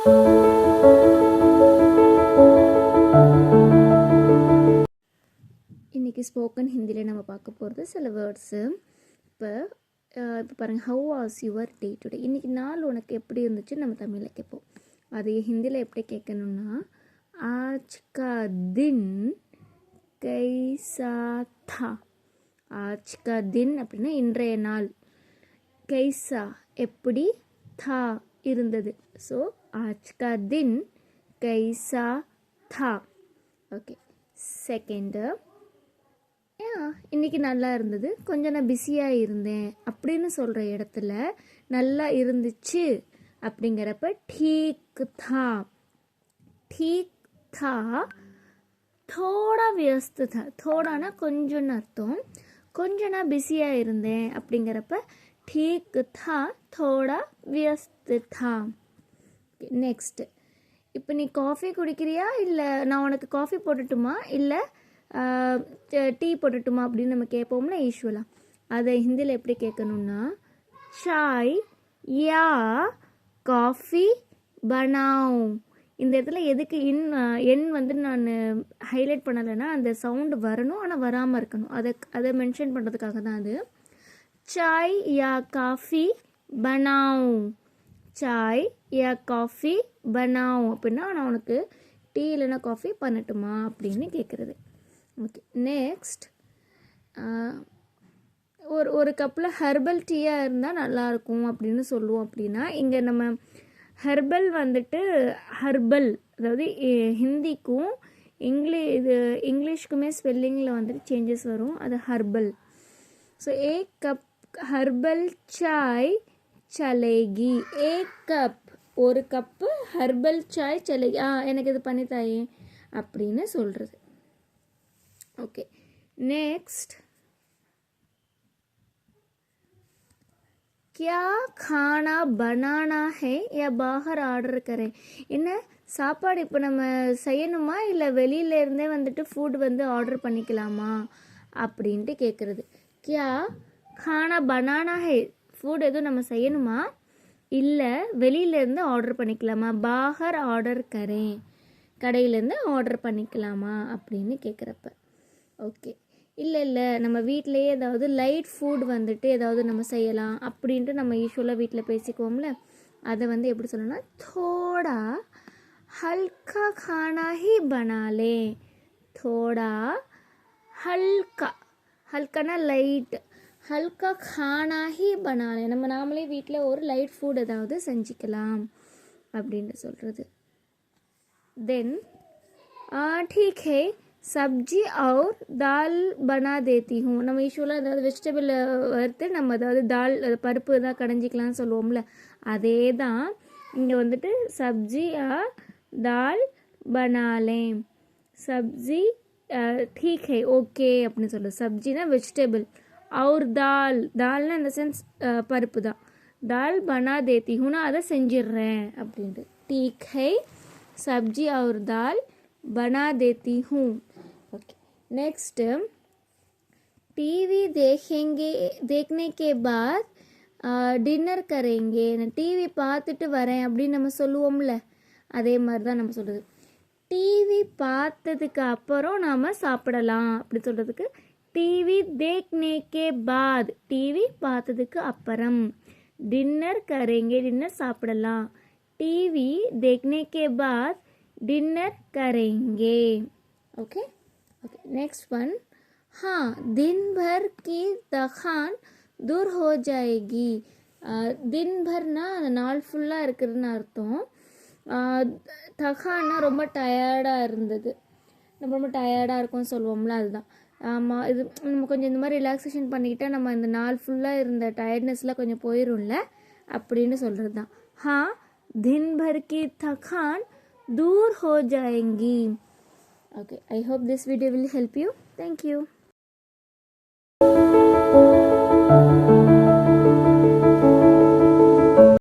இன்றைக்கி ஸ்போக்கன் ஹிந்தியில் நம்ம பார்க்க போகிறது சில வேர்ட்ஸு. இப்போ பாருங்கள், how was your day today. இன்றைக்கி நாள் உனக்கு எப்படி இருந்துச்சு நம்ம தமிழில் கேட்போம். அது ஹிந்தியில் எப்படி கேட்கணுன்னா, ஆஜ் கா தின் கைசா தா. ஆஜ் கா தின் அப்படின்னா இன்றைய நாள், கைசா எப்படி, தா இருந்தது. ஸோ ஆஜ் கா தின் கைசா தா. ஓகே, செகண்டு, இன்றைக்கி நல்லா இருந்தது, கொஞ்சம் நான் பிஸியாக இருந்தேன் அப்படின்னு சொல்கிற இடத்துல நல்லா இருந்துச்சு அப்படிங்கிறப்ப ठीक था. ठीक था, थोड़ा व्यस्त था. थोड़ाனா கொஞ்சம்னு அர்த்தம். கொஞ்சம் நான் பிஸியாக இருந்தேன் அப்படிங்கிறப்ப ठीक था, थोड़ा व्यस्त था. நெக்ஸ்ட்டு, இப்போ நீ காஃபி குடிக்கிறியா, இல்லை நான் உனக்கு காஃபி போட்டுட்டுமா, இல்லை டீ போட்டுட்டுமா அப்படின்னு நம்ம கேட்போம்ல யூஸ்வலாக. அதை ஹிந்தியில் எப்படி கேட்கணுன்னா, சாய் யா காஃபி பனாவ். இந்த இடத்துல எதுக்கு எண் வந்து நான் ஹைலைட் பண்ணலைன்னா, அந்த சவுண்டு வரணும் ஆனால் வராமல் இருக்கணும். அதை மென்ஷன் பண்ணுறதுக்காக தான் அது. சாய் யா காஃபி பனாவ். சாய் யா காஃபி பனாவ் அப்படின்னா நான் உனக்கு டீ இல்லைன்னா காஃபி பண்ணட்டுமா அப்படின்னு கேட்குறது. ஓகே, நெக்ஸ்ட், ஒரு கப்பில் ஹெர்பல் டீயாக இருந்தால் நல்லாயிருக்கும் அப்படின்னு சொல்லுவோம். அப்படின்னா இங்கே நம்ம ஹெர்பல் வந்துட்டு ஹெர்பல், அதாவது ஹிந்திக்கும் இங்கிலீஷ்க்குமே ஸ்பெல்லிங்கில் வந்துட்டு சேஞ்சஸ் வரும். அது ஹெர்பல். ஸோ ஏக் கப் ஹெர்பல் சாய் சலேகி. ஏக் கப், ஒரு கப்பு ஹெர்பல் சாய் சலேகி. எனக்கு இது பண்ணித்தாயே அப்படின்னு சொல்கிறது. ஓகே, நெக்ஸ்ட், क्या खाना बनाना है या बाहर ஆர்டர் करें. என்ன சாப்பாடு இப்போ நம்ம செய்யணுமா, இல்லை வெளியிலேருந்தே வந்துட்டு ஃபுட் வந்து ஆர்டர் பண்ணிக்கலாமா அப்படின்ட்டு கேட்குறது. क्या खाना बनाना है, ஃபுட் எதுவும் நம்ம செய்யணுமா, இல்லை வெளியிலேருந்து ஆர்டர் பண்ணிக்கலாமா. பாகர் ஆர்டர் கரேன், கடையிலேருந்து ஆர்டர் பண்ணிக்கலாமா அப்படின்னு கேட்குறப்ப. ஓகே, இல்லை நம்ம வீட்டிலையே ஏதாவது லைட் ஃபுட் வந்துட்டு ஏதாவது நம்ம செய்யலாம் அப்படின்ட்டு நம்ம யூஸ்வலாக வீட்டில் பேசிக்குவோம்ல, அதை வந்து எப்படி சொல்லணும்னா, தோடா ஹல்கா खाना ही बना ले. தோடா ஹல்கா, ஹல்கானா லைட், ஹல்கா खाना ही बना ले. நம்ம நாமளே வீட்டில் ஒரு லைட் ஃபுட் ஏதாவது செஞ்சுக்கலாம் அப்படின்ட்டு சொல்கிறது. தென் ठीक है सब्जी और दाल बना देती हूँ. நம்ம யூஸ்வலாக அதாவது வெஜிடபிள் வறுத்து நம்ம அதாவது தால் பருப்பு தான் கடைஞ்சிக்கலாம்னு சொல்லுவோம்ல, அதே தான் இங்கே வந்துட்டு சப்ஜி தால் பனாலே. சப்ஜி ठीक है ஓகே அப்படின்னு சொல்லுது. சப்ஜினா வெஜிடபிள், और தால், தால்னா இந்த சென்ஸ் பருப்பு தான். தால் பனா தேத்தி ஹூனா அதை செஞ்சிடுறேன் அப்படின்ட்டு. ठीक है सब्जी और दाल बना देती हूँ. ओके, नेक्स्ट, टीवी देखने के बाद டின்னர் கரேங்கே. டிவி பார்த்துட்டு வரேன் அப்படின்னு நம்ம சொல்லுவோம்ல, அதே மாதிரி தான் நம்ம சொல்கிறது. டிவி பார்த்ததுக்கு அப்புறம் நாம் சாப்பிடலாம் அப்படி சொல்கிறதுக்கு டிவி தேக்னே கே பாத். டிவி பார்த்ததுக்கு அப்புறம் டின்னர் கரேங்கே, டின்னர் சாப்பிடலாம். டிவி देखने के बाद डिनर करेंगे. ओके ओके, नेक्स्ट वन, हाँ दिन भर की थकान दूर हो जाएगी. दिन भरனா அந்த நாள் ஃபுல்லாக இருக்கிறதுன்னு அர்த்தம். தகான்னா ரொம்ப டயர்டாக இருந்தது, நம்ம ரொம்ப டயர்டாக இருக்கும்னு சொல்லுவோம்ல, அதுதான். ஆமாம், இது நம்ம கொஞ்சம் இந்த மாதிரி ரிலாக்ஸேஷன் பண்ணிக்கிட்டால் நம்ம இந்த நாள் ஃபுல்லாக இருந்த டயர்ட்னஸ்லாம் கொஞ்சம் போயிடும்ல அப்படின்னு சொல்கிறது தான். हाँ दिन भर की थकान दूर हो जाएंगी. Okay, I hope this video will help you. Thank you.